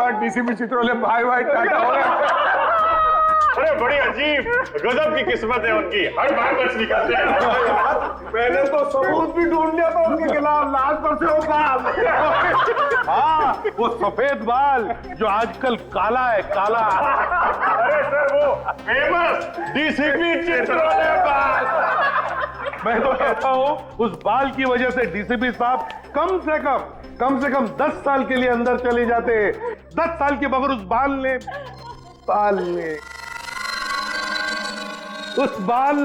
बाद डीसीपी चित्रोले भाई भाई टाटा हो गए। अरे बड़ी अजीब गजब की किस्मत है उनकी, हर बार बच निकलते हैं। मैंने तो सबूत भी ढूंढ लिया था उनके खिलाफ, लाश पर से वो बाल। हाँ, वो सफेद बाल जो आजकल काला है, काला। अरे सर वो फेमस डीसीपी चित्रोले बाल। मैं तो कहता हूँ उस बाल की वजह से डीसीपी साहब कम से कम 10 साल के लिए अंदर चले जाते। 10 साल के बगैर उस बाल ने उस बाल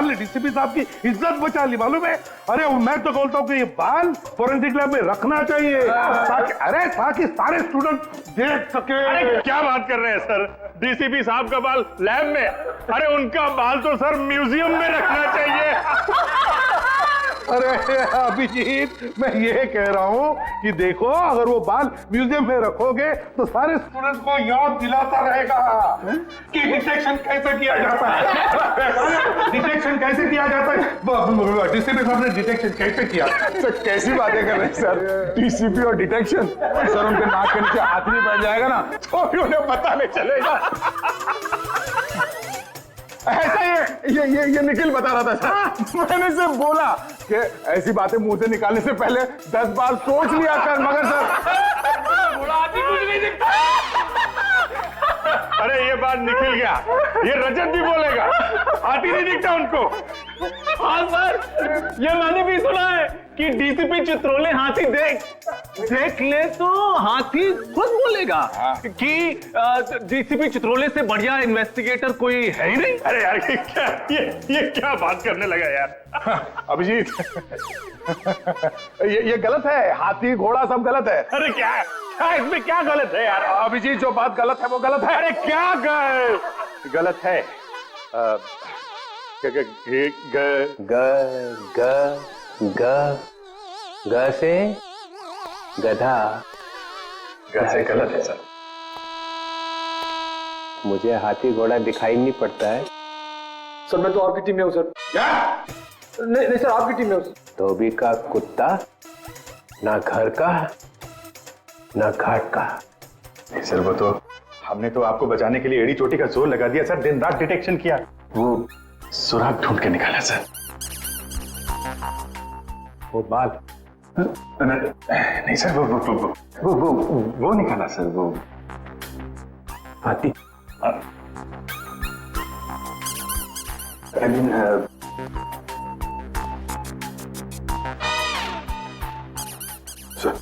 ने डीसीपी साहब की इज्जत बचा ली, मालूम है? अरे मैं तो बोलता हूँ कि ये बाल फोरेंसिक लैब में रखना चाहिए ताकि सारे स्टूडेंट देख सके। अरे क्या बात कर रहे हैं सर, डीसीपी साहब का बाल लैब में? अरे उनका बाल तो सर म्यूजियम में रखना चाहिए। अरे अभिजीत, मैं ये कह रहा हूँ कि देखो, अगर वो बाल म्यूजियम में रखोगे तो सारे स्टूडेंट्स को याद दिलाता रहेगा कि डिटेक्शन कैसे किया जाता है। डिटेक्शन कैसे किया जाता है, डीसीपी साहब ने डिटेक्शन कैसे किया। सर कैसी बातें कर रहे हैं सर, डीसीपी और डिटेक्शन। सर उनके नाक के नीचे हाथ नहीं पड़ जाएगा ना तो भी उन्हें पता नहीं चलेगा। ऐसा ये निखिल बता रहा था सर। मैंने सिर्फ बोला कि ऐसी बातें मुंह से निकालने से पहले 10 बार सोच लिया कर, मगर सर बोला कुछ नहीं दिखता। अरे ये बात निकल गया, ये रजत भी बोलेगा, हाथी नहीं दिखता उनको। हाँ सर, ये मैंने भी सुना है कि डीसीपी चित्रोले हाथी देख ले तो हाथी खुद बोलेगा कि डीसीपी चित्रोले से बढ़िया इन्वेस्टिगेटर कोई है ही नहीं। अरे यार ये क्या बात करने लगा यार। अभिजीत, ये गलत है, हाथी घोड़ा सब गलत है। अरे क्या इसमें क्या गलत है यार? अभिजीत, जो बात गलत है वो गलत है। अरे क्या गलत है? ग से गधा। ग से गलत है सर। मुझे हाथी घोड़ा दिखाई नहीं पड़ता है। सर मैं तो आपकी टीम में हूँ सर। क्या? नहीं सर, आपकी टीम में हूँ। धोबी का कुत्ता, ना घर का ना घाट का। नहीं सर, वो तो हमने तो आपको बचाने के लिए एड़ी चोटी का जोर लगा दिया सर, दिन रात डिटेक्शन किया, वो सुराग ढूंढ के निकाला सर। वो बाल नहीं सर, वो निकाला सर, वो हाथी। सर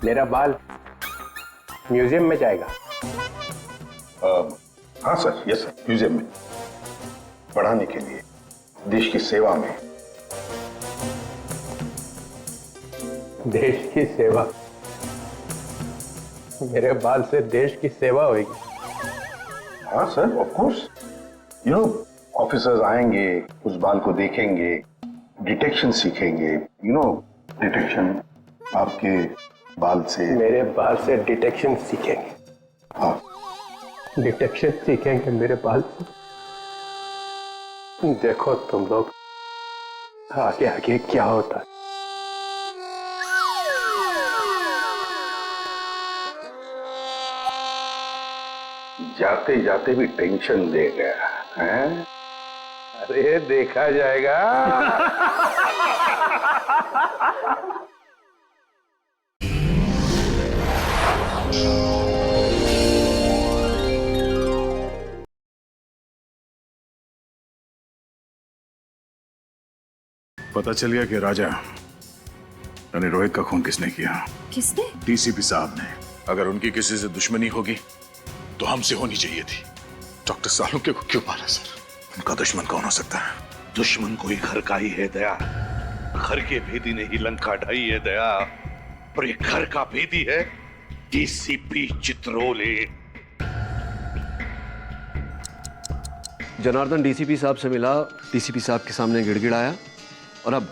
मेरा बाल म्यूजियम में जाएगा। हाँ सर, यस सर, म्यूजियम में पढ़ाने के लिए, देश की सेवा में। देश की सेवा? मेरे बाल से देश की सेवा होगी? हाँ sir, of course. You know, officers आएंगे, उस बाल को देखेंगे, डिटेक्शन सीखेंगे। यू नो, डिटेक्शन आपके बाल से। मेरे बाल से डिटेक्शन सीखेंगे? हाँ, डिटेक्शन सीखेंगे मेरे बाल से। देखो तुम लोग आगे आगे क्या होता है। जाते जाते भी टेंशन दे गया है। अरे देखा जाएगा। पता चल गया कि राजा यानी रोहित का खून किसने किया। किसने? डीसीपी साहब ने। अगर उनकी किसी से दुश्मनी होगी तो हमसे होनी चाहिए थी। डॉक्टर सालुके को क्यों मारा सर? उनका दुश्मन कौन हो सकता है? दुश्मन कोई घर का ही है दया। घर के भेदी ने ही लंका ढाई है दया, और ये घर का भेदी है डीसीपी चित्रोले। जनार्दन डीसीपी साहब से मिला, डीसीपी साहब के सामने गिड़गिड़ाया और अब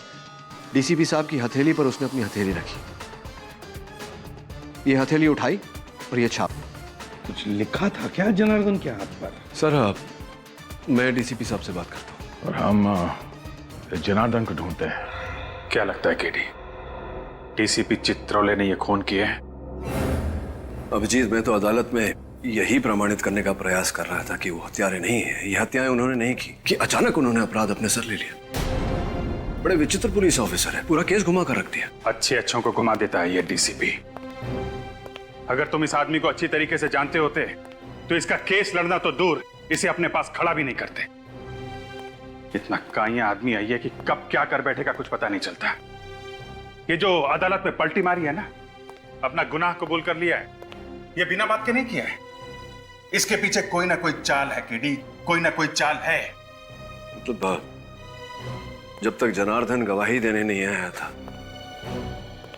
डीसीपी साहब की हथेली पर उसने अपनी हथेली रखी। ये हथेली उठाई और ये छाप। कुछ लिखा था क्या जनार्दन के हाथ पर? सर मैं डीसीपी साहब से बात करता हूँ। और हम जनार्दन को ढूंढते हैं। क्या लगता है केडी, डीसीपी चित्रोले ने ये खून किए हैं। अभिजीत, मैं तो अदालत में यही प्रमाणित करने का प्रयास कर रहा था कि वो हत्यारे नहीं है, ये हत्याएं उन्होंने नहीं की, कि अचानक उन्होंने अपराध अपने सर ले लिया। बड़े विचित्र पुलिस ऑफिसर है, पूरा केस घुमा कर रख दिया। अच्छे अच्छों को घुमा देता है ये डीसीपी। अगर तुम इस आदमी को अच्छी तरीके से जानते होते तो इसका केस लड़ना तो दूर, इसे अपने पास खड़ा भी नहीं करते। इतना काइया आदमी है ये कि कब क्या कर बैठेगा कुछ पता नहीं चलता। ये जो अदालत में पलटी मारी है ना, अपना गुनाह कबूल कर लिया है, ये बिना बात के नहीं किया है। इसके पीछे कोई ना कोई चाल है केडी, कोई ना कोई चाल है। मतलब जब तक जनार्दन गवाही देने नहीं आया था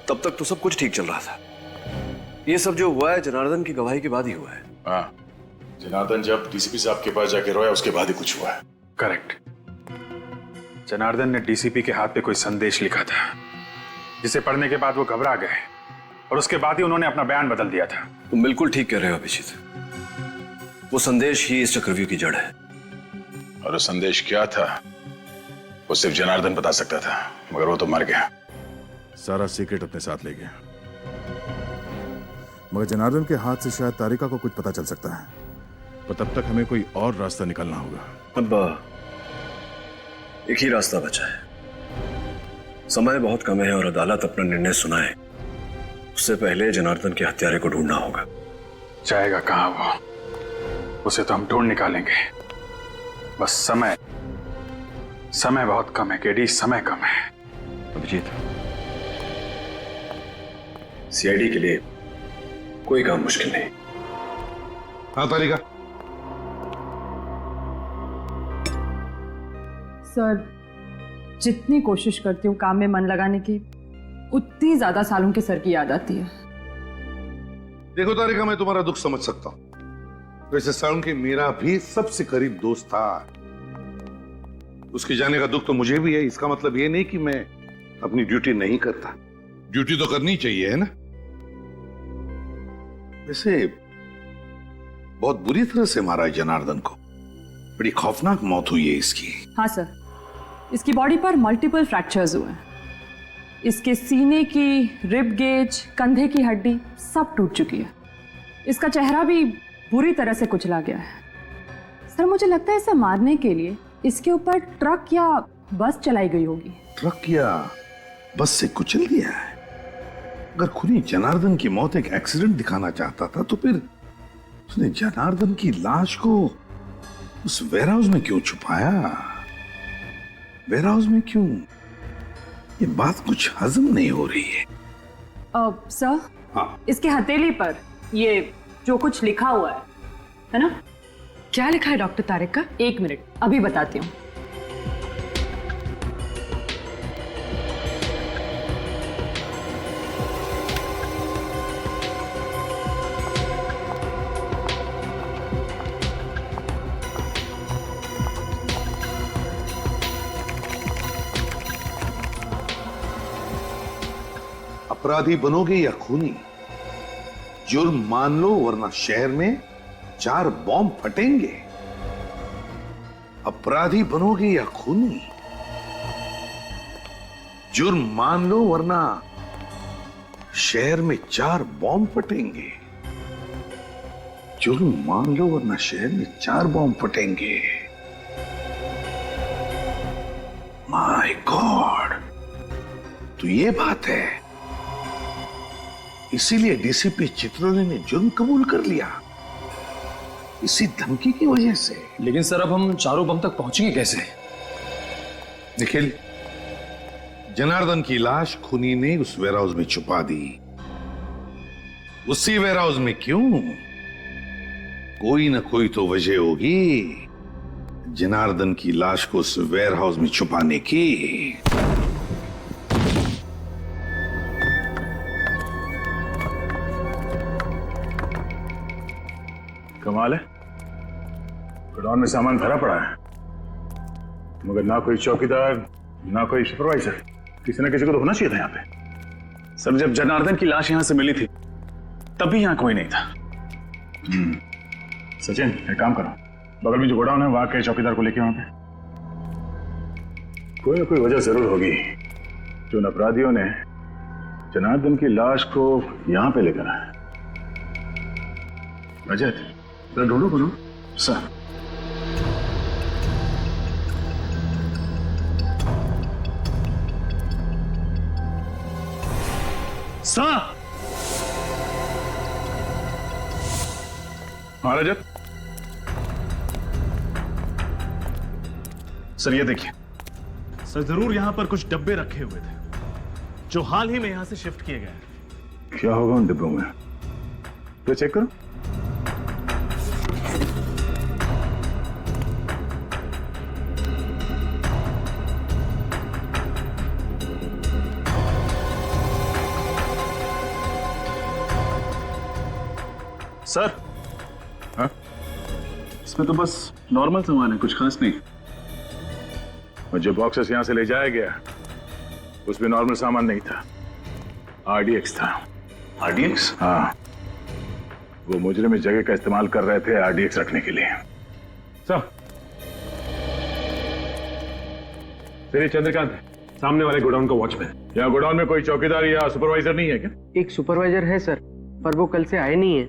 तब तक तो सब कुछ ठीक चल रहा था। ये सब जो हुआ है जनार्दन की गवाही के बाद ही हुआ है। हाँ, जनार्दन जब डीसीपी साहब के पास जाके रोया उसके बाद ही कुछ हुआ है। करेक्ट। जनार्दन ने डीसीपी के हाथ पे कोई संदेश लिखा था, जिसे पढ़ने के बाद वो घबरा गए और उसके बाद ही उन्होंने अपना बयान बदल दिया था। तुम बिल्कुल ठीक कह रहे हो अभिजीत, वो संदेश ही इस चक्रव्यूह की जड़ है। और वो संदेश क्या था वो सिर्फ जनार्दन बता सकता था, मगर वो तो मर गया। सारा सीक्रेट अपने साथ ले गया, मगर जनार्दन के हाथ से शायद तारिका को कुछ पता चल सकता है, पर तब तक हमें कोई और रास्ता निकालना होगा। अब एक ही रास्ता बचा है। समय बहुत कम है और अदालत अपना निर्णय सुनाए उससे पहले जनार्दन के हत्यारे को ढूंढना होगा। जाएगा कहां वो, उसे तो हम ढूंढ निकालेंगे। बस समय बहुत कम है केडी, समय कम है। अभिजीत, सीआईडी के लिए कोई काम मुश्किल नहीं। हाँ तारिका। सर, जितनी कोशिश करती हूँ काम में मन लगाने की, उतनी ज्यादा सालों के सर की याद आती है। देखो तारिका, मैं तुम्हारा दुख समझ सकता हूँ। वैसे सालुंकी मेरा भी सबसे करीब दोस्त था। उसके जाने का दुख तो मुझे भी है। इसका मतलब ये नहीं कि मैं अपनी ड्यूटी नहीं करता। ड्यूटी तो करनी चाहिए, है ना। वैसे बहुत बुरी तरह से मारा है जनार्दन को। बड़ी खौफनाक मौत हुई है इसकी। हाँ सर, इसकी बॉडी पर मल्टीपल फ्रैक्चर्स हुए हैं। इसके सीने की रिब गेज, कंधे की हड्डी सब टूट चुकी है। इसका चेहरा भी बुरी तरह से कुचला गया है। सर, मुझे लगता है इसे मारने के लिए इसके ऊपर ट्रक या बस चलाई गई होगी। ट्रक या बस से कुचल दिया है। अगर खुनी जनार्दन की मौत एक एक्सीडेंट दिखाना चाहता था तो फिर उसने जनार्दन की लाश को उस वेयरहाउस में क्यों छुपाया? वेयरहाउस में क्यों? ये बात कुछ हजम नहीं हो रही है। सर, हाँ। इसके हथेली पर ये जो कुछ लिखा हुआ है ना? क्या लिखा है डॉक्टर तारिक का? 1 मिनट, अभी बताती हूँ। अपराधी बनोगे या खूनी, जुर्म मान लो वरना शहर में 4 बॉम्ब फटेंगे। अपराधी बनोगे या खूनी, जुर्म मान लो वरना शहर में 4 बॉम्ब फटेंगे। जुर्म मान लो वरना शहर में 4 बॉम्ब फटेंगे। माय गॉड, तो ये बात है। इसीलिए डीसीपी चित्रोले ने जुर्म कबूल कर लिया, इसी धमकी की वजह से। लेकिन सर, अब हम 4 बम तक पहुंचेंगे कैसे? निखिल, जनार्दन की लाश खूनी ने उस वेयरहाउस में छुपा दी। उसी वेयरहाउस में क्यों? कोई ना कोई तो वजह होगी जनार्दन की लाश को उस वेयरहाउस में छुपाने की। कमाल है, गोडाउन में सामान भरा पड़ा है, मगर ना कोई चौकीदार ना कोई सुपरवाइजर। किसी ना किसी को तो होना चाहिए था यहाँ पे। सर, जब जनार्दन की लाश यहाँ से मिली थी तभी यहाँ कोई नहीं था। सचिन, एक काम करो, बगल में जो गोडाउन है वहां के चौकीदार को लेके वहां पे। कोई ना कोई वजह जरूर होगी जो उन अपराधियों ने जनार्दन की लाश को यहां पे लेकर आए। रजत, जरा ढूंढो करो। सर। सर। हाँ रजत। सर ये देखिए, सर जरूर यहां पर कुछ डब्बे रखे हुए थे जो हाल ही में यहां से शिफ्ट किए गए। क्या होगा उन डिब्बों में? तो चेक करो। सर। हाँ? इसमें तो बस नॉर्मल सामान है, कुछ खास नहीं। और जो बॉक्सेस यहां से ले जाया गया उसमें नॉर्मल सामान नहीं था, आरडीएक्स था। आरडीएक्स? हाँ, वो मुजरिम इस जगह का इस्तेमाल कर रहे थे आरडीएक्स रखने के लिए। सर ये चंद्रकांत है, सामने वाले गोडाउन का वॉचमैन। यहाँ गोडाउन में कोई चौकीदार या सुपरवाइजर नहीं है क्या? एक सुपरवाइजर है सर, पर वो कल से आए नहीं है।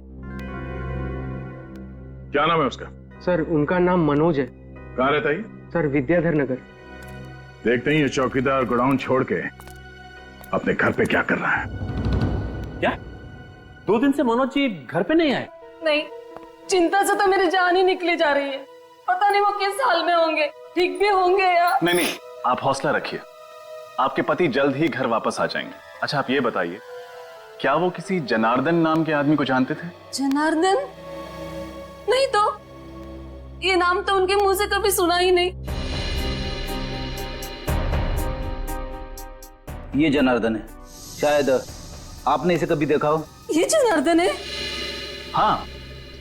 क्या नाम है उसका? सर उनका नाम मनोज है। कहाँ रहता है ये? सर विद्याधर नगर। देखते ही ये चौकीदार गोडाउन छोड़ के अपने घर पे क्या कर रहा है। क्या 2 दिन से मनोज जी घर पे नहीं आए? नहीं, चिंता से तो मेरी जान ही निकली जा रही है। पता नहीं वो किस हाल में होंगे, ठीक भी होंगे या नहीं, आप हौसला रखिए, आपके पति जल्द ही घर वापस आ जाएंगे। अच्छा आप ये बताइए, क्या वो किसी जनार्दन नाम के आदमी को जानते थे? जनार्दन? नहीं तो, ये नाम तो उनके मुंह से कभी सुना ही नहीं। ये जनार्दन है, शायद आपने इसे कभी देखा हो। ये जनार्दन है? हाँ,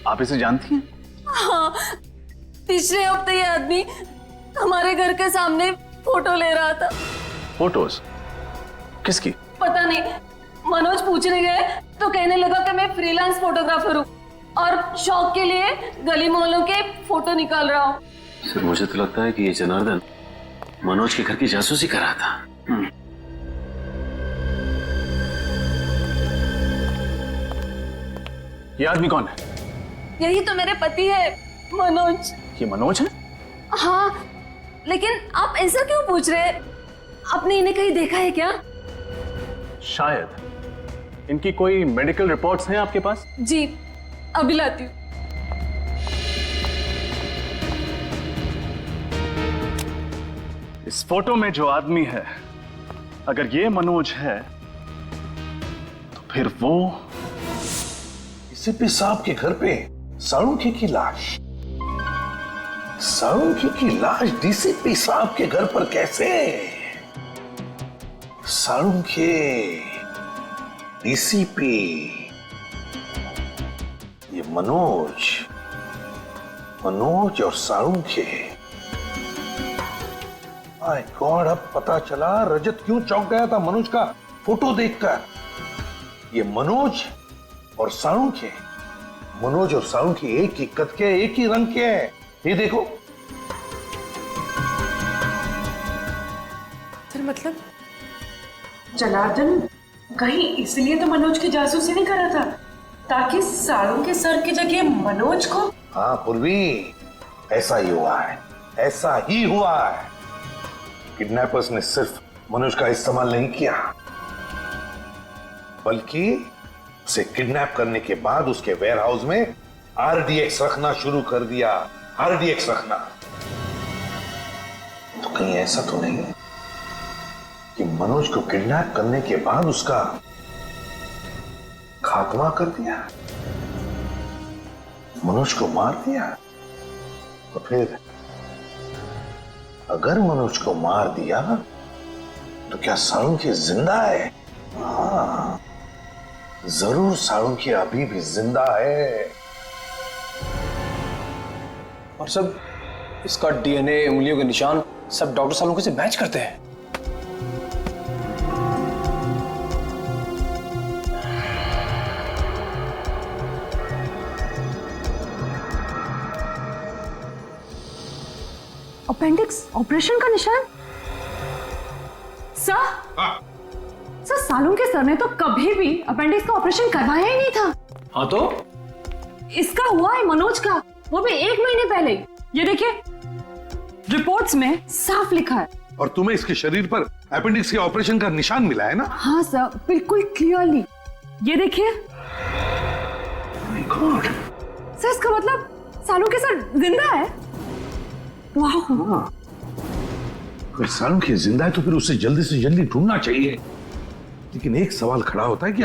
आप इसे जानती हैं? हाँ, पिछले हफ्ते ये आदमी हमारे घर के सामने फोटो ले रहा था। फोटोज? किसकी? पता नहीं, मनोज पूछने गए तो कहने लगा कि मैं फ्रीलांस फोटोग्राफर हूँ और शौक के लिए गली मोहल्लों के फोटो निकाल रहा हूँ। सर मुझे तो लगता है कि ये जनार्दन मनोज के घर की जासूसी कर रहा था। ये आदमी कौन है? यही तो मेरे पति है, मनोज। ये मनोज है? हाँ, लेकिन आप ऐसा क्यों पूछ रहे हैं? आपने इन्हें कहीं देखा है क्या? शायद। इनकी कोई मेडिकल रिपोर्ट्स हैं आपके पास? जी, अभी लाती हूँ। इस फोटो में जो आदमी है, अगर ये मनोज है तो फिर वो डीसीपी साहब के घर पे साळुंखे की लाश। साळुंखे की लाश डीसीपी साहब के घर पर कैसे? साळुंखे, डीसीपी, ये मनोज और साळुंखे। माय गॉड, अब पता चला रजत क्यों चौंक गया था मनोज का फोटो देखकर। ये मनोज और साळुंखे, मनोज और साळुंखे एक ही कद के, एक ही रंग के हैं। ये देखो। सर मतलब जनार्दन कहीं इसलिए तो मनोज की जासूसी नहीं कर रहा था ताकि साळुंखे सर की जगह मनोज को। हाँ पूर्वी, ऐसा ही हुआ है, ऐसा ही हुआ है। किडनैपर्स ने सिर्फ मनोज का इस्तेमाल नहीं किया, बल्कि उसे किडनैप करने के बाद उसके वेयरहाउस में आरडीएक्स रखना शुरू कर दिया। आरडीएक्स रखना तो कहीं ऐसा तो नहीं कि मनोज को किडनैप करने के बाद उसका खात्मा कर दिया, मनोज को मार दिया? तो फिर अगर मनोज को मार दिया तो क्या साळुंखे जिंदा है? हाँ, जरूर साळुंखे अभी भी जिंदा है। और सब इसका डीएनए, उंगलियों के निशान सब डॉक्टर साळुंखे से मैच करते हैं। अपेंडिक्स ऑपरेशन का निशान? सर? सर सालुंके के सर ने तो कभी भी अपेंडिक्स का ऑपरेशन करवाया ही नहीं था। हाँ तो इसका हुआ है मनोज का, वो भी 1 महीने पहले। ये देखिए रिपोर्ट्स में साफ लिखा है। और तुम्हें इसके शरीर पर अपेंडिक्स के ऑपरेशन का निशान मिला है ना? हाँ सर, बिल्कुल क्लियरली। ये देखिए सर, इसका मतलब सालुंके सर जिंदा है। वाह। अगर सालुंके जिंदा है तो फिर उसे जल्दी से जल्दी ढूंढना चाहिए। लेकिन एक सवाल खड़ा होता है कि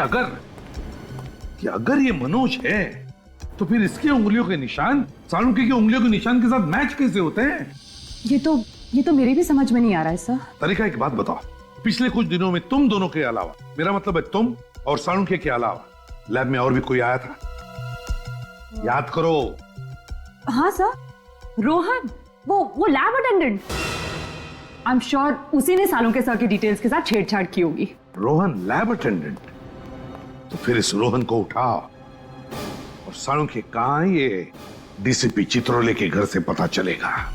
अगर ये मनोज है तो फिर इसकी उंगलियों के निशान सालुंके की उंगलियों के निशान के साथ मैच कैसे होते हैं? ये तो मेरी भी समझ में नहीं आ रहा है सर। तरीका एक बात बताओ, पिछले कुछ दिनों में तुम दोनों के अलावा, मेरा मतलब है तुम और सालुंके के अलावा, लैब में और भी कोई आया था? याद करो। हाँ सर, रोहन, वो lab attendant. I am sure उसी ने सालुंके सर की डिटेल्स के साथ छेड़छाड़ की होगी। Rohan lab attendant? तो फिर इस रोहन को उठाओ और सालुंके कहां है ये डीसीपी चित्रोले के घर से पता चलेगा।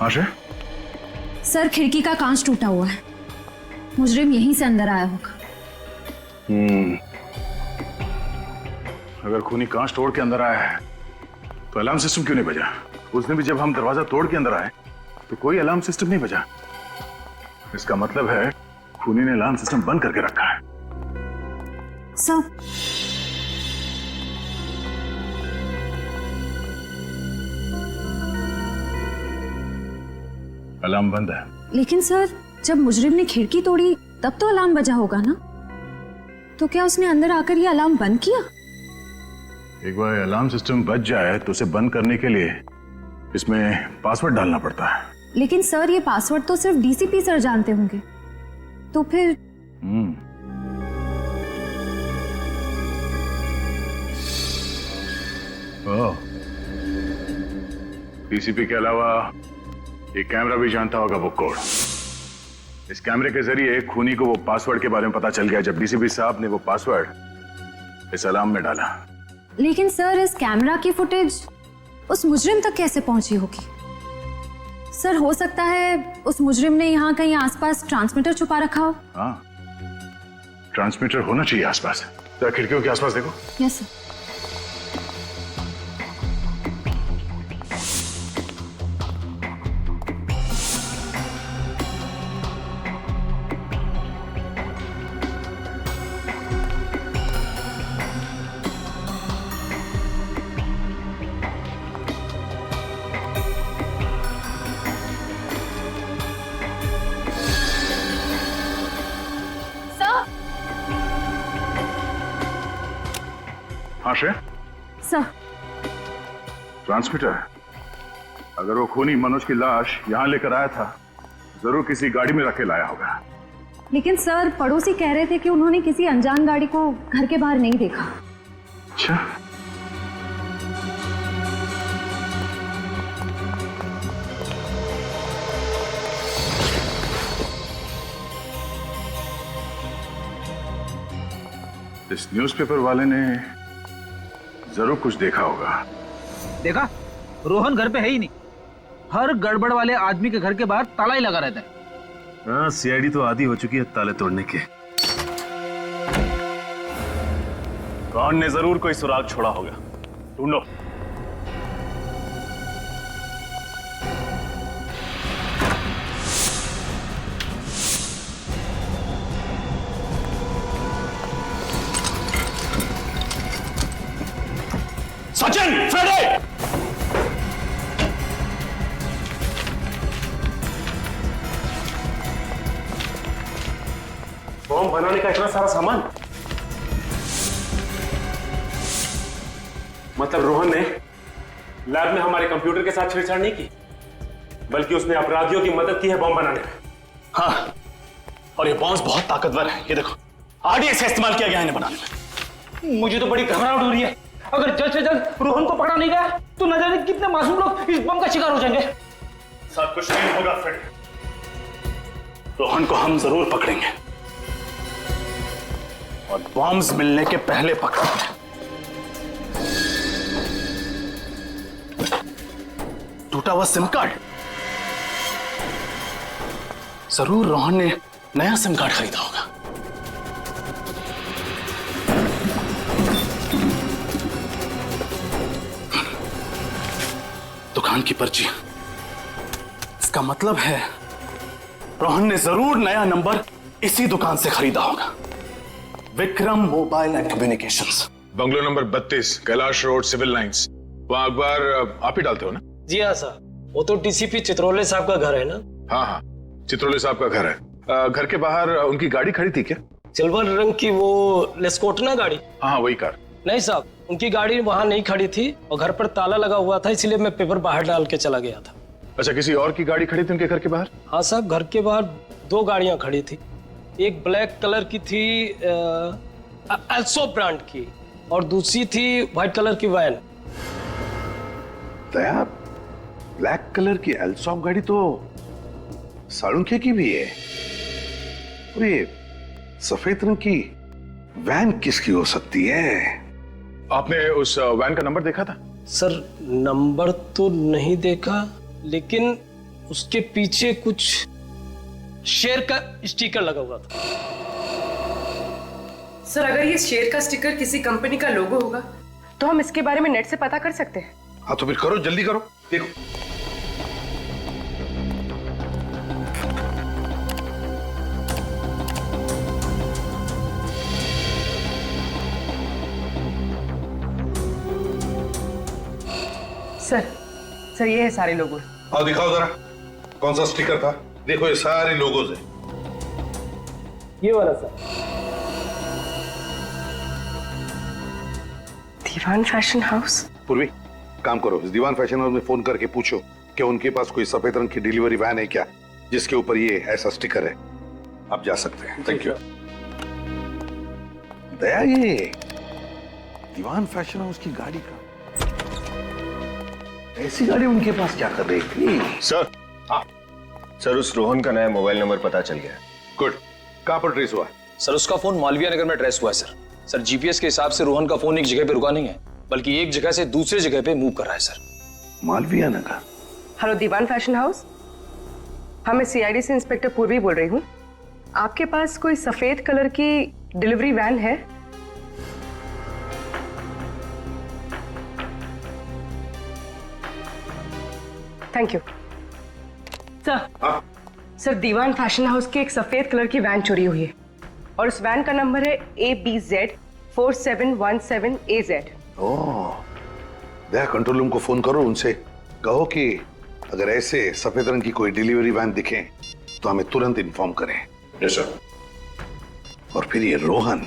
आशा? सर खिड़की का कांच टूटा हुआ है, मुजरिम यहीं से अंदर आया होगा। अगर खूनी कांच तोड़ के अंदर आया है तो अलार्म सिस्टम क्यों नहीं बजा? उस दिन भी जब हम दरवाजा तोड़ के अंदर आए तो कोई अलार्म सिस्टम नहीं बजा। इसका मतलब है खूनी ने अलार्म सिस्टम बंद करके रखा है। सर अलार्म बंद है। लेकिन सर जब मुजरिम ने खिड़की तोड़ी तब तो अलार्म बजा होगा ना? तो क्या उसने अंदर आकर ये अलार्म बंद किया? एक बार अलार्म सिस्टम बज जाए तो उसे बंद करने के लिए इसमें पासवर्ड डालना पड़ता है। लेकिन सर ये पासवर्ड तो सिर्फ डीसीपी सर जानते होंगे, तो फिर डीसीपी के अलावा ये कैमरा भी जानता होगा वो कोड। इस कैमरे के जरिए खूनी को वो पासवर्ड के बारे में पता चल गया जब डीसीपी साहब ने वो पासवर्ड इस अलार्म में डाला। लेकिन सर इस कैमरा की फुटेज उस मुजरिम तक कैसे पहुंची होगी? सर हो सकता है उस मुजरिम ने यहाँ कहीं आसपास ट्रांसमीटर छुपा रखा हो। हाँ, ट्रांसमीटर होना चाहिए आसपास। तो खिड़कियों के आसपास देखो। Yes sir. सर ट्रांसमीटर, अगर वो खूनी मनोज की लाश यहां लेकर आया था जरूर किसी गाड़ी में रखे लाया होगा। लेकिन सर पड़ोसी कह रहे थे कि उन्होंने किसी अनजान गाड़ी को घर के बाहर नहीं देखा। अच्छा, इस न्यूज़पेपर वाले ने जरूर कुछ देखा होगा। देखा, रोहन घर पे है ही नहीं। हर गड़बड़ वाले आदमी के घर के बाहर ताला ही लगा रहता है। हाँ, सीआईडी तो आदी हो चुकी है ताले तोड़ने के। कौन ने जरूर कोई सुराग छोड़ा होगा, ढूंढो। सचिन, फ्रेडे! बॉम्ब बनाने का इतना सारा सामान, मतलब रोहन ने लैब में हमारे कंप्यूटर के साथ छेड़छाड़ नहीं की, बल्कि उसने अपराधियों की मदद की है बॉम्ब बनाने में। हाँ, और ये बॉम्ब बहुत ताकतवर है। ये देखो, आरडीएक्स का इस्तेमाल किया गया है इन्हें बनाने में। मुझे तो बड़ी घबराहट हो रही है। अगर जल्द से जल्द रोहन को पकड़ा नहीं गया तो न जाने कितने मासूम लोग इस बम का शिकार हो जाएंगे। सर कुछ नहीं होगा फ्रेड, रोहन को हम जरूर पकड़ेंगे और बॉम्ब्स मिलने के पहले पकड़ेंगे। टूटा हुआ सिम कार्ड, जरूर रोहन ने नया सिम कार्ड खरीदा होगा। दुकान की पर्ची, इसका मतलब है रोहन ने जरूर नया नंबर इसी दुकान से खरीदा होगा। Vikram mobile and communications, bungalow number 32 Kailash road civil lines. वहाँ अखबार आप ही डालते हो ना? जी हाँ सर, वो तो डीसीपी चित्रोले साहब का घर है ना? हाँ हाँ, चित्रोले साहब का घर है। घर के बाहर उनकी गाड़ी खड़ी थी क्या? सिल्वर रंग की वो लेस्कोटना गाड़ी? हाँ वही कार। नहीं साहब, उनकी गाड़ी वहां नहीं खड़ी थी और घर पर ताला लगा हुआ था, इसलिए मैं पेपर बाहर डाल के चला गया था। अच्छा, किसी और की गाड़ी खड़ी थी उनके घर के बाहर? हाँ साहब, घर के बाहर 2 गाड़ियां खड़ी थी। एक ब्लैक कलर की थी एल्सो ब्रांड की और दूसरी थी व्हाइट कलर की वैन। दया, ब्लैक कलर की एल्सॉप गाड़ी तो साळुंखे की भी है, और ये सफेद रंग की वैन किसकी हो सकती है? आपने उस वैन का नंबर देखा था? सर नंबर तो नहीं देखा, लेकिन उसके पीछे कुछ शेर का स्टिकर लगा हुआ था। सर अगर ये शेर का स्टिकर किसी कंपनी का लोगो होगा तो हम इसके बारे में नेट से पता कर सकते हैं। हाँ तो फिर करो, जल्दी करो, देखो। सर ये है सारे लोगो। आओ दिखाओ जरा, कौन सा स्टिकर था? देखो ये सारे लोगोज है। ये वाला सर। Diwan fashion house. पूर्वी, काम करो, इस दीवान फैशन हाउस में फोन करके पूछो कि उनके पास कोई सफेद रंग की डिलीवरी वैन है क्या जिसके ऊपर ये ऐसा स्टिकर है। आप जा सकते हैं। Thank you. दया, ये दीवान फैशन हाउस की गाड़ी का, ऐसी गाड़ी उनके पास क्या कर रही थी? सर, हाँ सर, उस रोहन का नया मोबाइल नंबर पता चल गया। गुड। कहां पर ट्रेस हुआ? सर उसका फोन मालवीय नगर में ट्रेस हुआ है सर। सर जीपीएस के हिसाब से रोहन का फोन एक जगह पे रुका नहीं है, बल्कि एक जगह से दूसरे जगह पे मूव कर रहा है सर। मालवीय नगर। हेलो दीवान फैशन हाउस, हाँ मैं सीआईडी से इंस्पेक्टर पूर्वी बोल रही हूँ। आपके पास कोई सफेद कलर की डिलीवरी वैन है? Thank you sir, Diwan fashion house की एक सफेद कलर की वैन चोरी हुई है और उस वैन का नंबर है ABZ 4717AZ। ओह, दया कंट्रोल रूम को फोन करो, उनसे कहो कि अगर ऐसे सफेद रंग की कोई डिलीवरी वैन दिखे तो हमें तुरंत इन्फॉर्म करें। Yes sir. और फिर ये रोहन,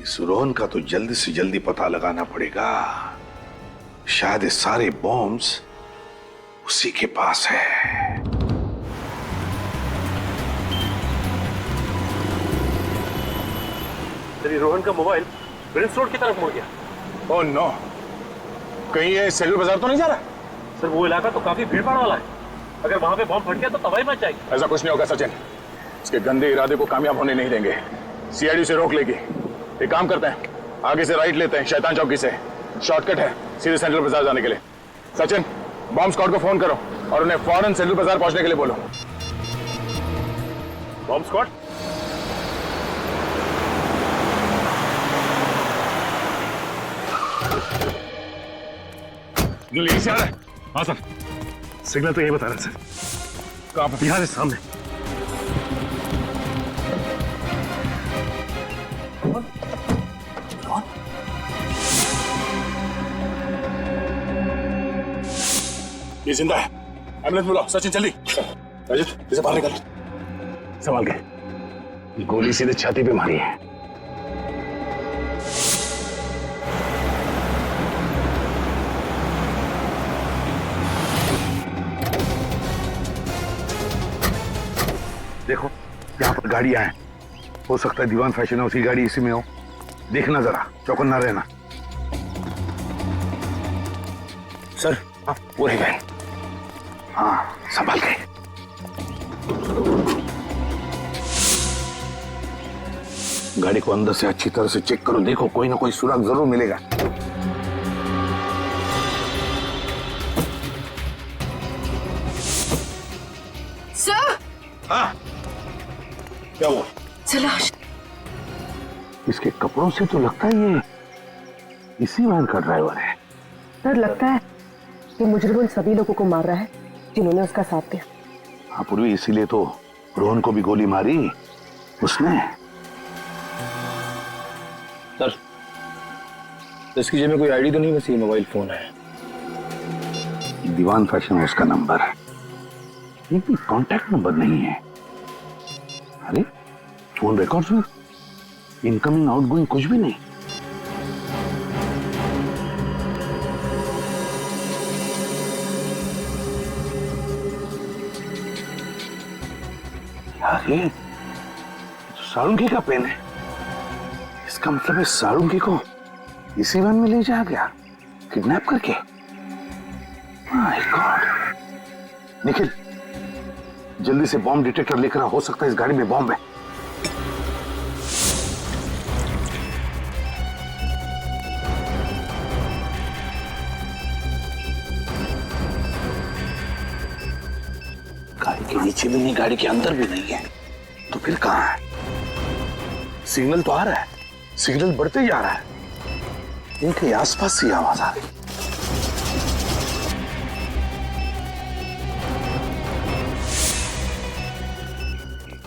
इस रोहन का तो जल्दी से जल्दी पता लगाना पड़ेगा। शायद ये सारे बॉम्ब्स उसी के पास है। रोहन का मोबाइल प्रिंस रोड की तरफ मुड़ गया। ओह नो, कहीं ये सेलू बाजार तो नहीं जा रहा? सर वो इलाका तो काफी भीड़ भाड़ वाला है, अगर वहां पे बॉम्ब फट गया तो तबाही मच जाएगी। ऐसा कुछ नहीं होगा सचिन, इसके गंदे इरादे को कामयाब होने नहीं देंगे। सीआईडी से रोक लेगी। एक काम करते हैं, आगे से राइट लेते हैं, शैतान चौकी से शॉर्टकट है सीधे सेंट्रल बाजार जाने के लिए। सचिन, बॉम्ब स्क्वाड को फोन करो और उन्हें फौरन सेंट्रल बाजार पहुंचने के लिए बोलो। Bomb squad? यहीं से आ रहा है? हाँ सर, सिग्नल तो यही बता रहा है सर। कहां पर? यहाँ से सामने। ये जिंदा है, एम्बुलेंस बुलाओ। सचिन जल्दी। रजत इसे बाहर निकालो। संभाल के, गोली सीधे छाती पे मारी है। देखो यहाँ पर गाड़ियां हैं, हो सकता है दीवान फैशन हाउस की गाड़ी इसी में हो। देखना जरा, चौकन्ना रहना। सर वो रही बहन। हाँ संभाल के। गाड़ी को अंदर से अच्छी तरह से चेक करो, देखो कोई ना कोई सुराग जरूर मिलेगा। सर। हाँ क्या हुआ? लाश। इसके कपड़ों से तो लगता है ये इसी वैन का ड्राइवर है। सर लगता है कि मुजरिम उन सभी लोगों को मार रहा है जिन्होंने उसका साथ दिया। हाँ पूर्वी, इसीलिए तो रोहन को भी गोली मारी उसने। सर इसकी जेब में कोई आईडी तो नहीं, बस ये मोबाइल फोन है। दीवान फैशन है उसका नंबर, लेकिन कांटेक्ट नंबर नहीं है। अरे फोन रिकॉर्ड्स में इनकमिंग आउटगोइंग कुछ भी नहीं। यार ये तो सारुंगी का पेन है। इसका मतलब है सारुंगी को इसी वैन में ले जाया गया किडनैप करके। My God. निखिल जल्दी से बॉम्ब डिटेक्टर लेकर आ, हो सकता है इस गाड़ी में बॉम्ब है। गाड़ी के नीचे भी नहीं, गाड़ी के अंदर भी नहीं है, तो फिर कहां है? सिग्नल तो आ रहा है, सिग्नल बढ़ते जा रहा है। इनके आसपास से आवाज आ रही।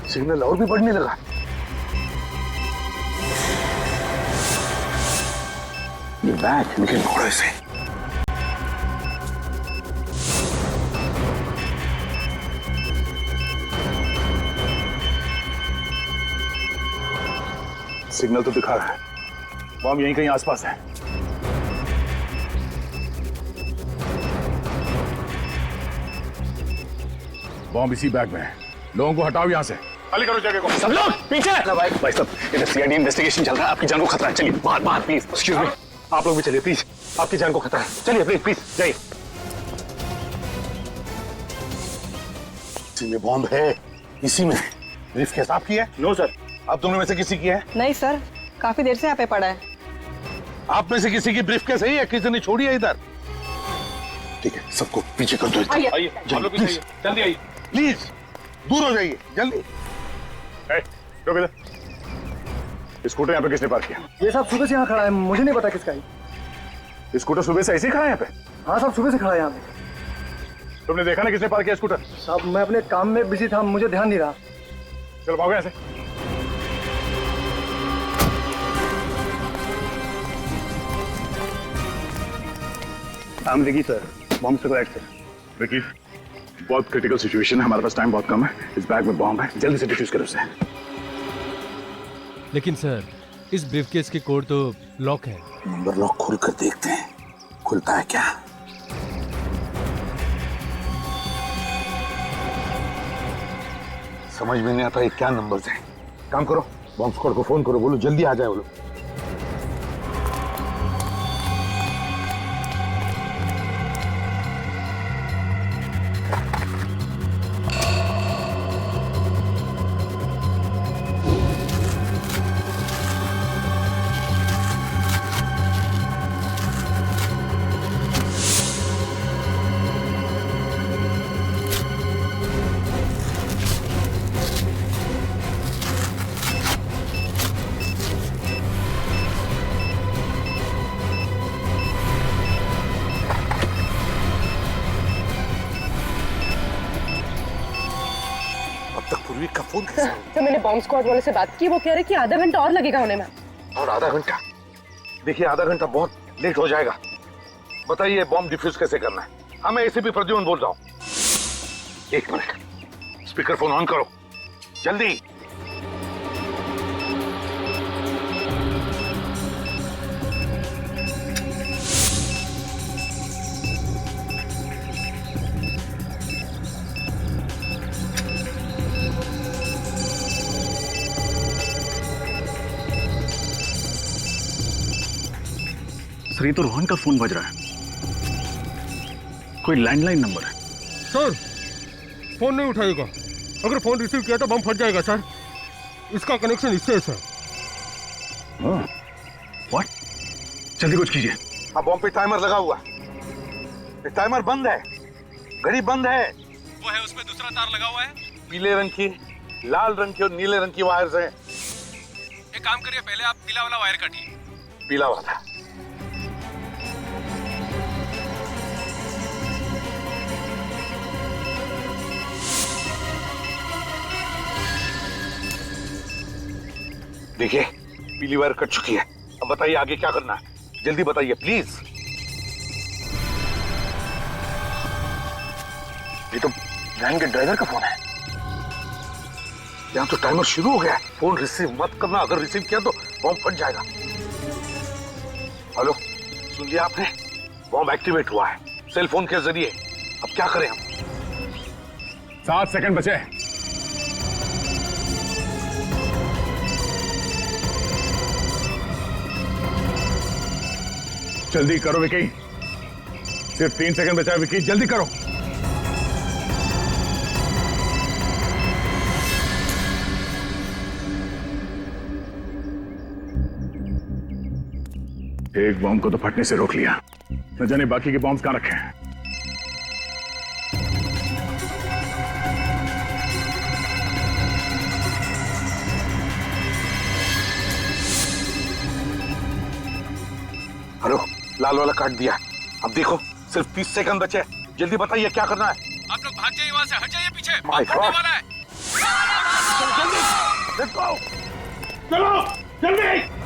सिग्नल और भी बढ़ने लगा। ये बैग निकल घोड़े से। सिग्नल तो दिखा रहा है, बॉम्ब यहीं कहीं आसपास है। बॉम्ब इसी बैग में है। लोगों को हटाओ यहाँ से, खाली करो जगह को। सब लोग पीछे। भाई साहब इधर सीआईडी इन्वेस्टिगेशन चल रहा है, आपकी जान को खतरा है। चलिए बाहर बाहर प्लीज। एक्सक्यूज मी, आप लोग भी चलिए प्लीज, आपकी जान को खतरा है। चलिए प्लीज प्लीज जाइए। इसी में बॉम्ब है, इसी में। ब्रीफकेस आपकी है? No sir. आप दोनों में से किसी की है? नहीं सर, काफी देर से यहाँ पे पड़ा है। आप में से किसी की ब्रीफकेस है या किसी ने छोड़ी है इधर? ठीक है, सबको पीछे कर दो। आइए जल्दी आइए प्लीज, दूर हो जाइए जल्दी। रुक इधर। स्कूटर यहाँ पे किसने पार्क किया? ये सब सुबह से यहाँ खड़ा है, मुझे नहीं पता किसका है। स्कूटर सुबह से ऐसे ही खड़ा है यहाँ पे? हाँ साहब सुबह से खड़ा है यहाँ पे। तुमने देखा ना किसने पार्क किया स्कूटर? साहब मैं अपने काम में बिजी था, मुझे ध्यान नहीं रहा। चलो भागो यहाँ से। विकी सर, बॉम्ब से करेक्ट सर। विकी बहुत क्रिटिकल सिचुएशन है, हमारे पास टाइम बहुत कम है। इस बैग में बॉम्ब है, जल्दी से डिफ्यूज करो उसे। लेकिन सर इस ब्रीफकेस के कोड तो लॉक है। नंबर लॉक खोल कर देखते हैं, खुलता है क्या? समझ में नहीं आता ये क्या नंबर्स हैं। काम करो, बॉम्ब स्क्वाड को फोन करो, बोलो जल्दी आ जाए वो लोग। का फोन तो मैंने बॉम्ब स्क्वाड वाले से बात की, वो कह रहे कि आधा घंटा और लगेगा होने में। और आधा घंटा? देखिए आधा घंटा बहुत लेट हो जाएगा। बताइए बॉम्ब डिफ्यूज कैसे करना है? हाँ मैं एसीपी प्रद्युम्न बोल रहा हूँ। एक मिनट, स्पीकर फोन ऑन करो जल्दी। सर ये तो रोहन का फोन बज रहा है। कोई लैंडलाइन नंबर है। सर फोन नहीं उठाएगा, अगर फोन रिसीव किया तो बम फट जाएगा सर। इसका कनेक्शन इससे है सर। व्हाट? जल्दी कुछ कीजिए। अब बम पे टाइमर लगा हुआ, टाइमर बंद है, घड़ी बंद है। वो है उसमें दूसरा तार लगा हुआ है, पीले रंग की, लाल रंग की और नीले रंग की वायर्स हैं। एक काम करिए, पहले आप पीला वाला वायर काटिए। पीला वाला। देखिए पीली वायर कट चुकी है। अब बताइए आगे क्या करना है, जल्दी बताइए प्लीज। ये तो वैन के ड्राइवर का फोन है। यहाँ तो टाइमर शुरू हो गया है। फोन रिसीव मत करना, अगर रिसीव किया तो बॉम्ब फट जाएगा। हेलो, सुन लिया आपने? बॉम्ब एक्टिवेट हुआ है सेल फोन के जरिए। अब क्या करें हम? 7 सेकंड बचे। जल्दी करो विकी, सिर्फ 3 सेकंड बचा है विकी, जल्दी करो। एक बॉम्ब को तो फटने से रोक लिया, न जाने बाकी के बॉम्ब्स कहां रखे हैं। हेलो, लाल वाला काट दिया। अब देखो सिर्फ 30 सेकंड बचे, जल्दी बताइए क्या करना है। आप लोग भाग जाइए वहां से, हट जाइए पीछे, My फटने God. वाला है। जल्दी लेट्स गो, चलो जल्दी।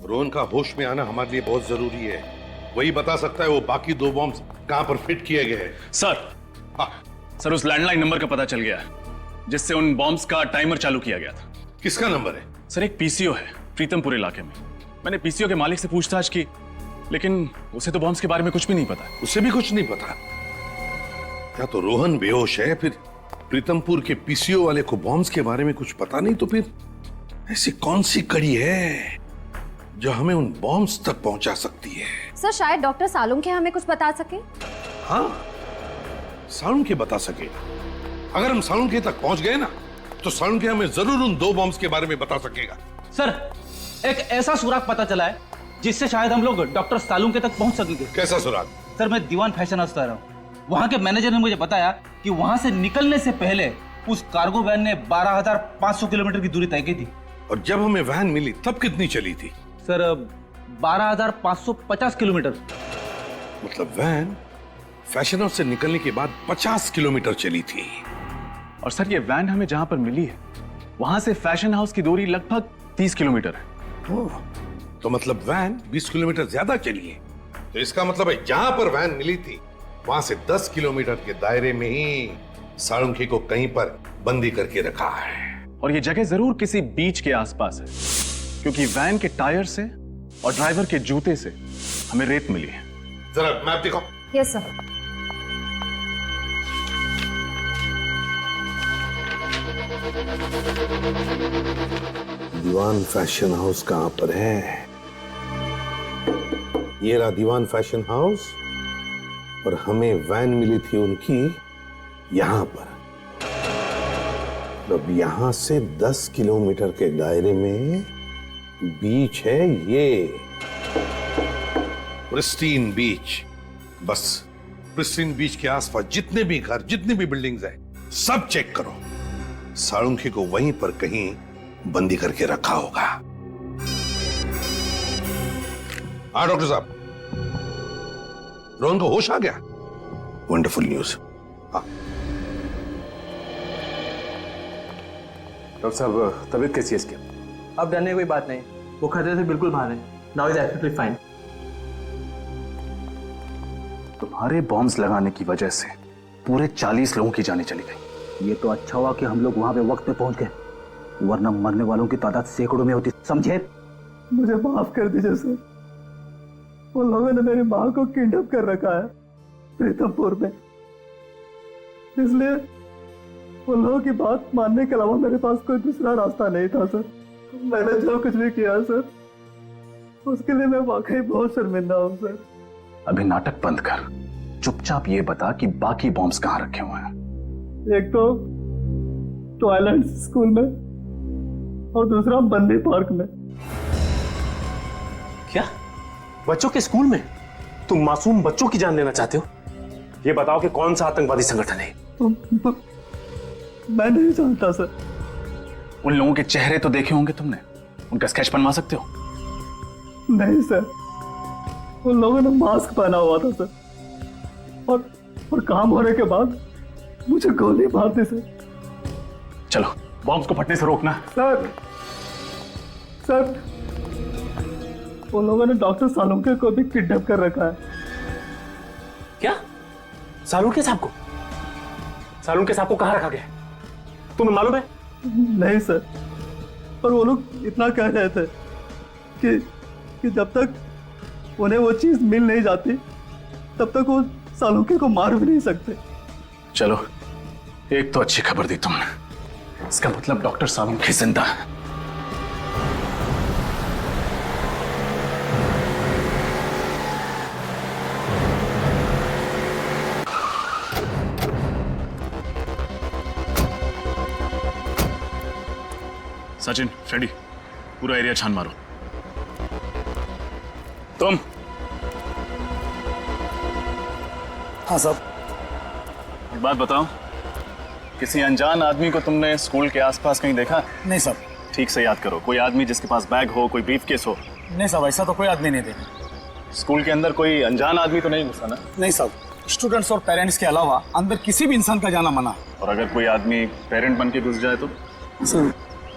रोहन का होश में आना हमारे लिए बहुत जरूरी है। वही बता सकता है वो बाकी 2 बॉम्ब्स कहां पर फिट किए गए हैं। सर उस लैंडलाइन नंबर का पता चल गया जिससे उन बॉम्ब्स का टाइमर चालू किया गया था। किसका नंबर है? सर एक पीसीओ है प्रीतमपुर इलाके में। मैंने पीसीओ के मालिक से पूछताछ की, लेकिन उसे तो बॉम्ब्स के बारे में कुछ भी नहीं पता। उसे भी कुछ नहीं पता? या तो रोहन बेहोश है, फिर प्रीतमपुर के पीसीओ वाले को बॉम्ब्स के बारे में कुछ पता नहीं, तो फिर ऐसी कौन सी कड़ी है जो हमें उन बॉम्ब्स तक पहुंचा सकती है? सर शायद डॉक्टर सालुंखे हमें कुछ बता सके। हाँ, सालुंखे बता सके। अगर हम सालुंखे तक पहुंच गए ना, तो सालुंखे हमें जरूर उन 2 बॉम्ब्स के बारे में बता सकेगा। सर एक ऐसा सुराग पता चला है जिससे शायद हम लोग डॉक्टर सालुंखे तक पहुंच सकेंगे। कैसा सुराग? सर मैं दीवान फैशन हाउस रहा हूँ। वहां के मैनेजर ने मुझे बताया कि वहां से निकलने से पहले उस कार्गो वैन ने 12,500 किलोमीटर की दूरी तय की थी। और जब हमें वैन मिली तब कितनी चली थी? Sir 12,550 kilometre. मतलब वैन फैशन हाउस से निकलने के बाद 50 किलोमीटर चली थी। और सर ये वैन हमें जहां पर मिली है वहां से फैशन हाउस की दूरी लगभग 30 किलोमीटर है। तो मतलब वैन 20 किलोमीटर ज्यादा चली है। तो इसका मतलब है जहां पर वैन मिली थी वहां से 10 किलोमीटर के दायरे में ही सालुंखे को कहीं पर बंदी करके रखा है। और ये जगह जरूर किसी बीच के आसपास है, क्योंकि वैन के टायर से और ड्राइवर के जूते से हमें रेत मिली है। जरा मैप दिखाओ। Yes sir. Diwan fashion house कहां पर है? ये रहा दीवान फैशन हाउस, और हमें वैन मिली थी उनकी यहां पर। अब यहां से 10 किलोमीटर के दायरे में बीच है ये प्रिस्टीन बीच। बस प्रिस्टीन बीच के आसपास जितने भी घर, जितनी भी बिल्डिंग्स हैं, सब चेक करो। सालुंखे को वहीं पर कहीं बंदी करके रखा होगा। हाँ डॉक्टर साहब, रोहन को होश आ गया? Wonderful news. हाँ डॉक्टर साहब, तबीयत कैसी है इसकी? अब डरने की कोई बात नहीं, वो खतरे से बिल्कुल बाहर है। Now is absolutely fine. तुम्हारे बॉम्ब्स लगाने की वजह से पूरे 40 लोगों की जानें चली गई। ये तो अच्छा हुआ कि हम लोग वहां पे वक्त पे पहुंच गए, वरना मरने वालों की तादाद सैकड़ों में होती, समझे? मुझे माफ कर दीजिए सर। उन लोगों ने मेरी माँ को किडनैप कर रखा है प्रीतमपुर में, इसलिए उन लोगों की बात मानने के अलावा मेरे पास कोई दूसरा रास्ता नहीं था सर। मैंने जो कुछ भी किया सर, उसके लिए मैं वाकई बहुत शर्मिंदा हूँ सर। अभी नाटक बंद कर, चुपचाप ये बता कि बाकी बॉम्ब्स कहाँ रखे हुए हैं। एक तो टॉयलेट स्कूल में और दूसरा बंदी पार्क में। क्या? बच्चों के स्कूल में? तुम मासूम बच्चों की जान लेना चाहते हो? ये बताओ कि कौन सा आतंकवादी संगठन है? मैं नहीं जानता सर। उन लोगों के चेहरे तो देखे होंगे तुमने, उनका स्केच बनवा सकते हो? नहीं सर, उन लोगों ने मास्क पहना हुआ था सर, और काम होने के बाद मुझे गोली मार दी सर। चलो बॉम्ब्स को फटने से रोकना। सर उन लोगों ने डॉक्टर सालुंके को भी किडनैप कर रखा है। क्या? सालुंके साहब को? सालुंके साहब को कहाँ रखा गया? तुम्हें मालूम है? नहीं सर, पर वो लोग इतना कह रहे थे कि जब तक उन्हें वो चीज मिल नहीं जाती तब तक वो सालुंके को मार भी नहीं सकते। चलो एक तो अच्छी खबर दी तुमने, इसका मतलब डॉक्टर सालुंके जिंदा है। सचिन, फ्रेडी, पूरा एरिया छान मारो। तुम? हाँ साहब। एक बात बताओ, किसी अनजान आदमी को तुमने स्कूल के आसपास कहीं देखा? नहीं साहब। ठीक से याद करो, कोई आदमी जिसके पास बैग हो, कोई ब्रीफकेस हो। नहीं साहब, ऐसा तो कोई आदमी नहीं देखा। स्कूल के अंदर कोई अनजान आदमी तो नहीं घुसा ना? नहीं साहब, स्टूडेंट्स और पेरेंट्स के अलावा अंदर किसी भी इंसान का जाना मना। और अगर कोई आदमी पेरेंट बन के घुस जाए तो? सर,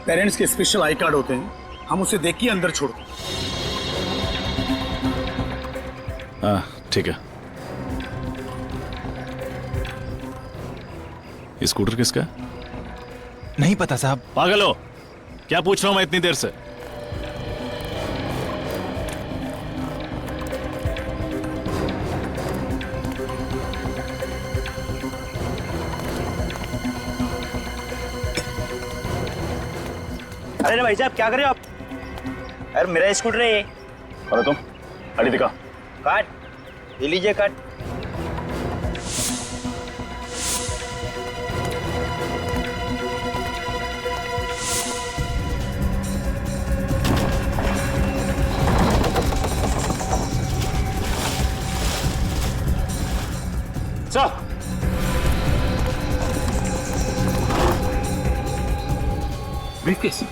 पेरेंट्स के स्पेशल आई कार्ड होते हैं, हम उसे देख के अंदर छोड़ दें। हाँ ठीक है। ये स्कूटर किसका है? नहीं पता साहब। पागल हो क्या? पूछ रहा हूं मैं इतनी देर से। अरे भाई साहब क्या कर रहे हो आप? अरे मेरा स्कूटर है ये। अरे तुम गाड़ी दिखा। काट, ये लीजिए काट। चल। ब्रीफकेस?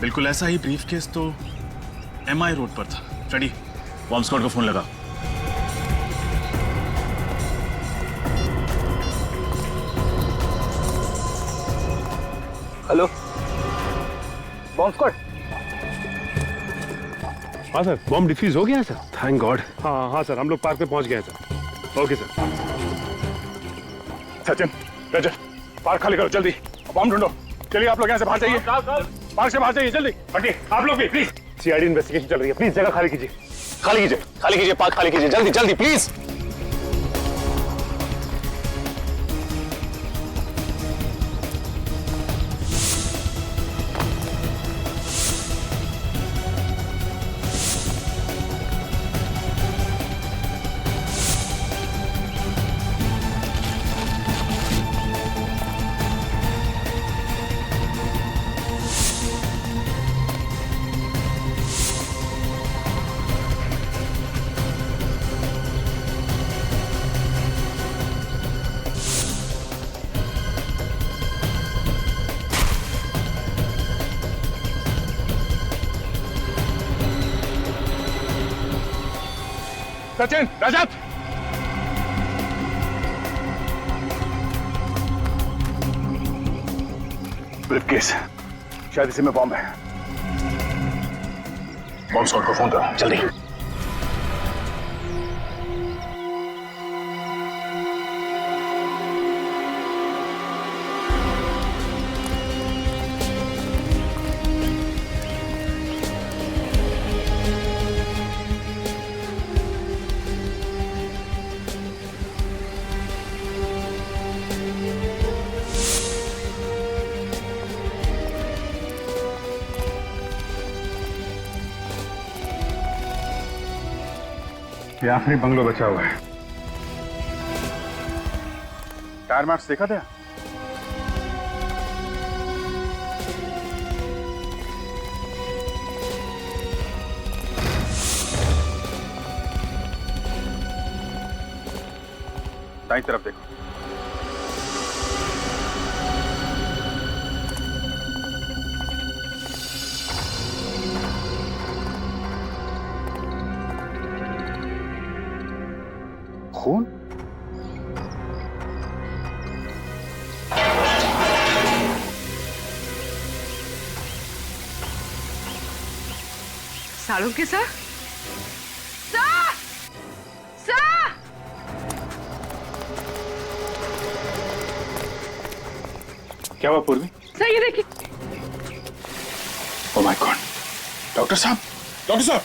बिल्कुल ऐसा ही ब्रीफकेस तो MI रोड पर था। फ्रेडी, बॉम्ब स्क्वाड को फोन लगा। Hello, bomb squad. हाँ सर, बॉम्ब डिफ्यूज हो गया सर। Thank God. हाँ सर, हम लोग पार्क पे पहुंच गए सर। Okay sir. Sachin, Rajat, park खाली करो जल्दी, बॉम्ब ढूंढो। चलिए आप लोग यहाँ से बाहर जाइए, पार्क से बाहर जाइए जल्दी। बाकी आप लोग भी प्लीज। सीआईडी इन्वेस्टिगेशन चल रही है, प्लीज जगह खाली कीजिए। खाली कीजिए, खाली कीजिए, पार्क खाली कीजिए, जल्दी जल्दी प्लीज। सचिन, रजत, ब्रीफकेस, शायद इसी में बॉम्ब है। बॉम्ब स्क्वाड को फोन करो जल्दी। ये आखिरी बंगलो बचा हुआ है। टायर मार्क्स देखा था? दाईं तरफ देखो। खून? साड़ू के सर? सर! सर! क्या हुआ पूर्वी? सर ये देखिए। Oh my God! डॉक्टर साहब! डॉक्टर साहब!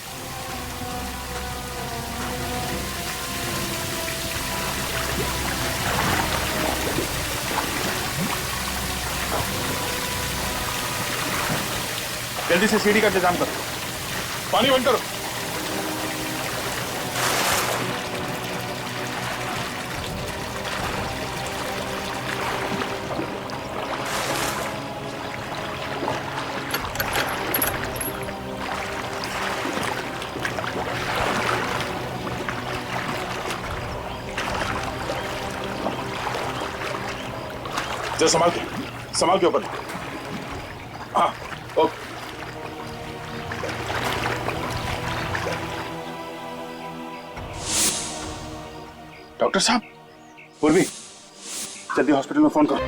जल्दी से सीढ़ी का इंतजाम करो। पानी बंद करो। जरा संभाल के ऊपर। हाँ, ओके। डॉक्टर साहब, पूर्वी, जल्दी हॉस्पिटल में फोन करो।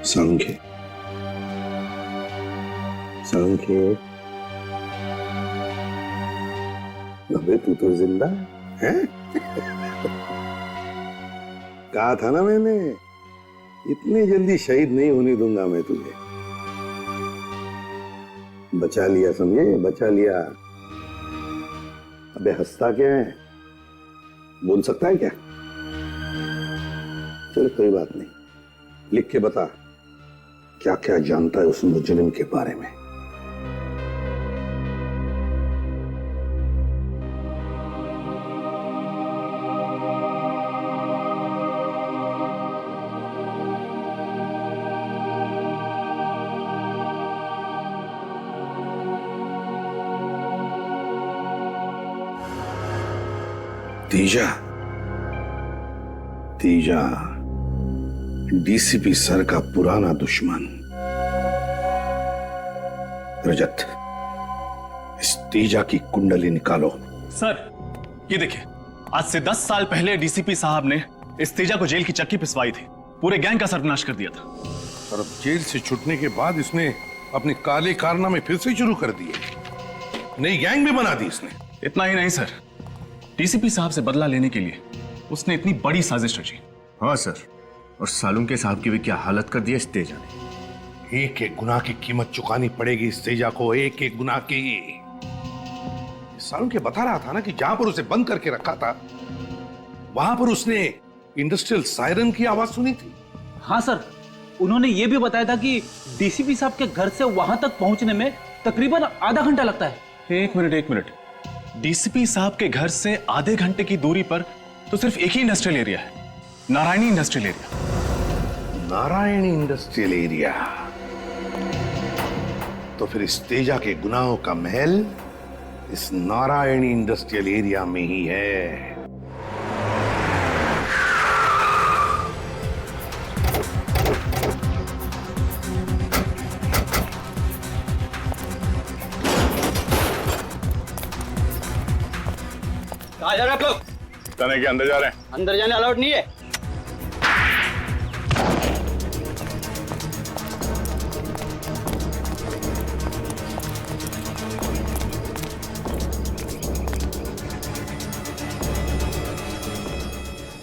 सांख्य, अबे तू तो जिंदा है? कहा था ना मैंने, इतनी जल्दी शहीद नहीं होने दूंगा मैं तुझे। बचा लिया, समझे? बचा लिया। अबे हंसता क्या है? बोल सकता है क्या? चल कोई बात नहीं, लिख के बता क्या क्या जानता है उस मुजरिम के बारे में। तीजा डीसीपी सर का पुराना दुश्मन। रजत, इस तीजा की कुंडली निकालो। सर, ये देखिए, आज से 10 साल पहले डीसीपी साहब ने इस तेजा को जेल की चक्की पिसवाई थी। पूरे गैंग का सर्वनाश कर दिया था। और अब जेल से छूटने के बाद इसने अपने काले कारनामे फिर से शुरू कर दिए। नई गैंग भी बना दी इसने। इतना ही नहीं सर, डीसीपी साहब से बदला लेने के लिए उसने इतनी बड़ी साजिश रची। हाँ सर, और सालुंके साहब की भी क्या हालत कर दी इस तेजा ने। एक एक गुनाह की कीमत चुकानी पड़ेगी इस तेजा को, एक एक गुनाह की। सालुंके बता रहा था ना कि जहां पर उसे बंद करके रखा था वहां पर उसने इंडस्ट्रियल सायरन की आवाज सुनी थी। हाँ सर, उन्होंने ये भी बताया था कि डीसीपी साहब के घर से वहां तक पहुंचने में तकरीबन आधा घंटा लगता है। एक मिनट, डीसीपी साहब के घर से आधे घंटे की दूरी पर तो सिर्फ एक ही इंडस्ट्रियल एरिया है, Narayani industrial area. Narayani industrial area? तो फिर इस तेजा के गुनाहों का महल इस नारायणी इंडस्ट्रियल एरिया में ही है। कहाँ जा रहे आप लोग? थाने के अंदर जा रहे हैं। अंदर जाने अलाउड नहीं है।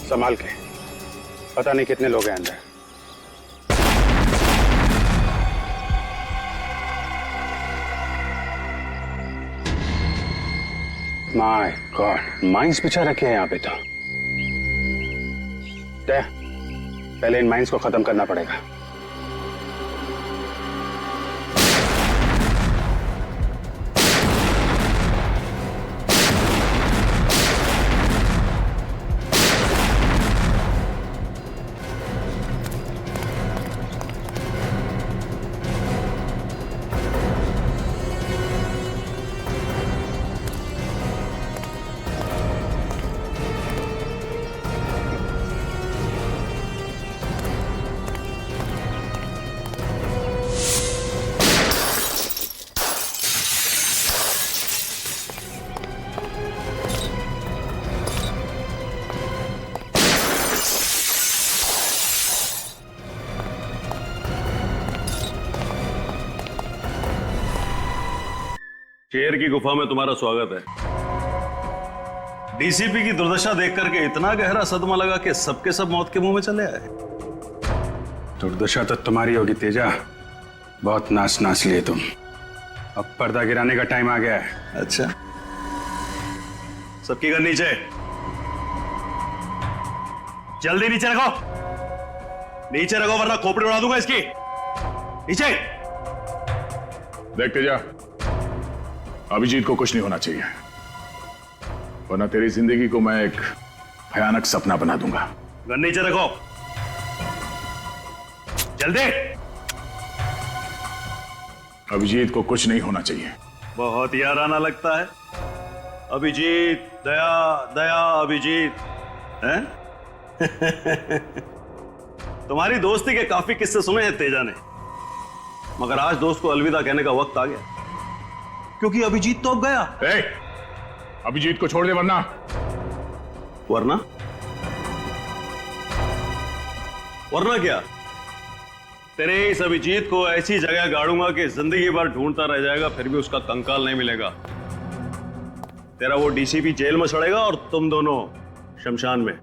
संभाल के, पता नहीं कितने लोग हैं अंदर। माय गॉड, माइंस बिछा रखे हैं यहाँ पे तो। पहले इन माइंस को खत्म करना पड़ेगा। शेर की गुफा में तुम्हारा स्वागत है। डीसीपी की दुर्दशा देख करके इतना गहरा सदमा लगा कि सबके सब मौत के मुंह में चले आए। दुर्दशा तो तुम्हारी होगी तेजा, बहुत नाच नाच लिए तुम। अब पर्दा गिराने का टाइम आ गया है। अच्छा, सबकी घर नीचे, जल्दी नीचे रखो, नीचे रखो वरना खोपड़ी उड़ा दूंगा इसकी। नीचे देख तेजा, अभिजीत को कुछ नहीं होना चाहिए, वरना तेरी जिंदगी को मैं एक भयानक सपना बना दूंगा। गन नीचे रखो, जल्दी। अभिजीत को कुछ नहीं होना चाहिए। बहुत याराना लगता है। अभिजीत, दया दया अभिजीत हैं? तुम्हारी दोस्ती के काफी किस्से सुने हैं तेजा ने, मगर आज दोस्त को अलविदा कहने का वक्त आ गया, क्योंकि अभिजीत तो अब गया। अभिजीत को छोड़ दे, वरना वरना क्या? तेरे इस अभिजीत को ऐसी जगह गाड़ूंगा कि जिंदगी भर ढूंढता रह जाएगा, फिर भी उसका कंकाल नहीं मिलेगा। तेरा वो डीसीपी जेल में सड़ेगा और तुम दोनों शमशान में।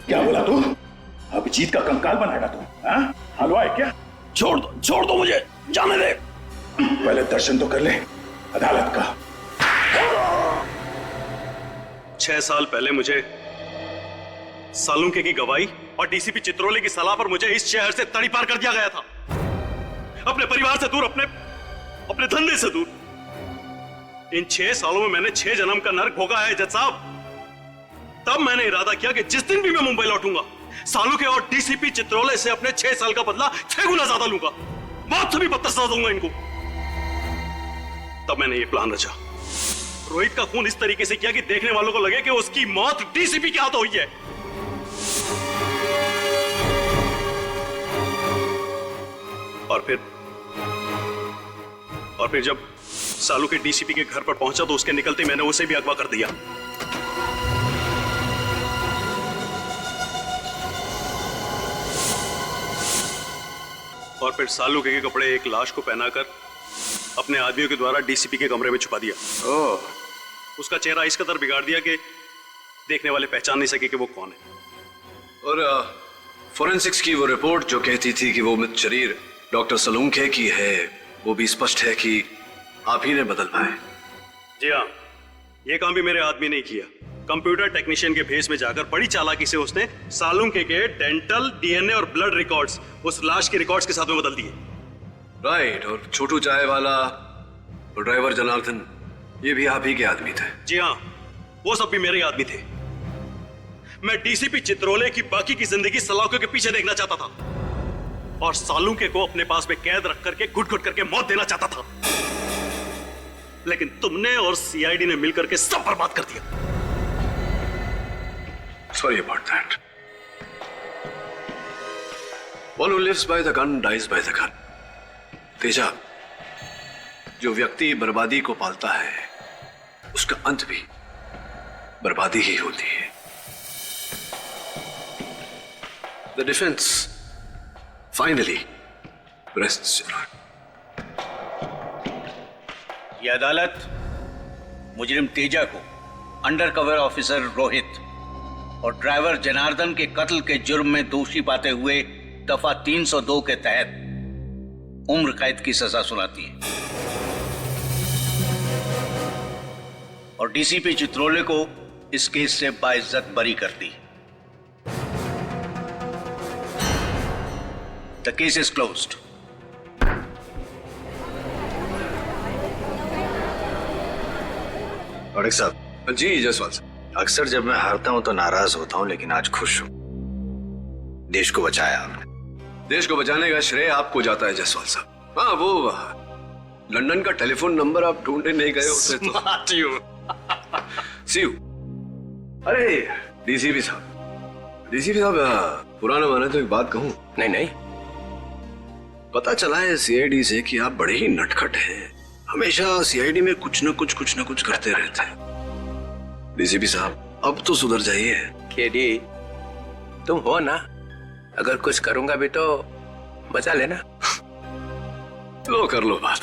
क्या बोला तू? अभिजीत का कंकाल बनाएगा तू? हलवा है क्या? छोड़ दो मुझे, जाने दे। पहले दर्शन तो कर ले अदालत का। 6 साल पहले मुझे सालुंके की गवाही और डीसीपी चित्रोले की सलाह पर मुझे इस शहर से तड़ीपार कर दिया गया था, अपने परिवार से दूर, अपने धंधे से दूर। इन 6 सालों में मैंने 6 जन्म का नर्क भोगा है जज साहब। तब मैंने इरादा किया कि जिस दिन भी मैं मुंबई लौटूंगा, सालुके और डीसीपी चित्रोले से अपने 6 साल का बदला 6 गुना ज्यादा लूंगा, मौत से भी बदतर सजा दूंगा इनको। तब मैंने ये प्लान रचा, रोहित का खून इस तरीके से किया कि देखने वालों को लगे कि उसकी मौत डीसीपी के हाथों हुई है। और फिर जब सालू के डीसीपी के घर पर पहुंचा तो उसके निकलते मैंने उसे भी अगवा कर दिया। और फिर सालू के कपड़े एक लाश को पहनाकर अपने आदमियों के द्वारा डीसीपी के कमरे में छुपा दिया। उसका चेहरा इस कदर बिगाड़ दिया कि देखने वाले पहचान नहीं सके कि वो कौन है। और फोरेंसिक्स की वो रिपोर्ट जो कहती थी कि वो मृत शरीर डॉक्टर सालुंके की है, वो भी स्पष्ट है कि आप ही ने बदलवाया है। जी हाँ, ये काम भी मेरे आदमी ने किया। कंप्यूटर टेक्नीशियन के भेस में जाकर बड़ी चालाकी से उसने सालुंके के डेंटल, डीएनए और ब्लड रिकॉर्ड्स उस लाश के रिकॉर्ड्स के साथ में बदल दिए। राइट, और छोटू चाय वाला और ड्राइवर जनार्दन, ये भी आप ही के आदमी थे? जी हाँ, वो सब भी मेरे आदमी थे। मैं डीसीपी चित्रोले की बाकी की जिंदगी सलाखों के पीछे देखना चाहता था और सालुंके को अपने पास में कैद रख करके घुट घुट करके मौत देना चाहता था, लेकिन तुमने और सीआईडी ने मिलकर के सब बर्बाद कर दिया। Sorry about that. One who lives by the gun dies by the gun. Teja, जो व्यक्ति बर्बादी को पालता है, उसका अंत भी बर्बादी ही होती है। The defence finally rests your honour. यह अदालत मुजरिम तेजा को अंडर कवर ऑफिसर रोहित और ड्राइवर जनार्दन के कत्ल के जुर्म में दोषी पाते हुए दफा 302 के तहत उम्र कैद की सजा सुनाती है और डीसीपी चित्रोले को इस केस से बाइज्जत बरी करती है। The case is closed. और साहब। जी जायसवाल साहब। अक्सर जब मैं हारता हूं तो नाराज होता हूं, लेकिन आज खुश हूं। देश को बचाया आपने। देश को बचाने का श्रेय आपको जाता है जायसवाल साहब। हाँ, वो लंदन का टेलीफोन नंबर आप ढूंढने नहीं गए होते तो। सी यू। अरे डीसीपी साहब, पुराना माने तो एक बात कहूं? नहीं नहीं, पता चला है सीआईडी से कि आप बड़े ही नटखट हैं। हमेशा सीआईडी में कुछ न कुछ करते रहते हैं। डीसीपी साहब, अब तो सुधर जाइए। केडी, तुम हो ना, अगर कुछ करूंगा भी तो बचा लेना। लो कर लो बात।